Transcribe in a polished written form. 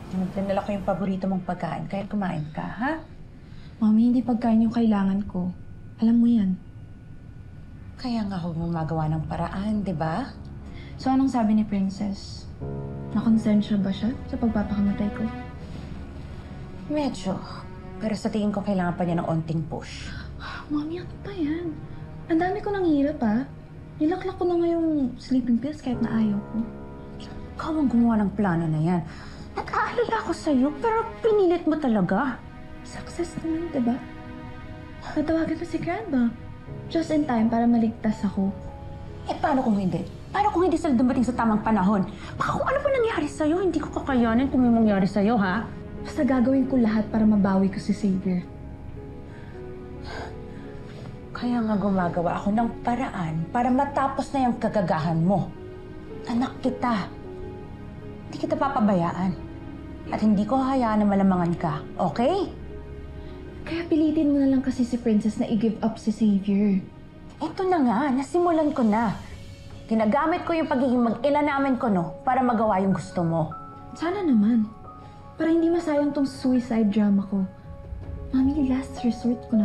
Dinala ko yung paborito mong pagkain, kaya kumain ka, ha? Mami, hindi pagkain yung kailangan ko. Alam mo yan. Kaya nga ako gumagawa ng paraan, di ba? So, anong sabi ni Princess? Nakonsensya ba siya sa pagpapakamatay ko? Medyo. Pero sa tingin ko kailangan pa niya ng onting push. Mami, ano pa yan? Ang dami ko nang hirap, ah. Nilaklak ko na nga yung sleeping pills kahit na ayaw ko. Ikaw ang gumawa ng plano na yan. Nag-aalala ako sa'yo, pero pinilit mo talaga. Success naman, diba? Natawagan pa si Grandma. Just in time para maligtas ako. Eh, paano kung hindi? Paano kung hindi sila dumating sa tamang panahon? Baka kung ano pa nangyari sa'yo, hindi ko kakayanin kung may mangyari sa'yo, ha? Basta gagawin ko lahat para mabawi ko si Xavier. Kaya nga gumagawa ako ng paraan para matapos na yung kagagahan mo. Anak kita. Hindi kita papabayaan. At hindi ko hayaan na malamangan ka, okay? Kaya pilitin mo na lang kasi si Princess na i-give up si Xavier. Ito na nga, nasimulan ko na. Ginagamit ko yung pagiging mag-ina namin ko, no, para magawa yung gusto mo. Sana naman. Para hindi masayang tong suicide drama ko. Mami, last resort ko na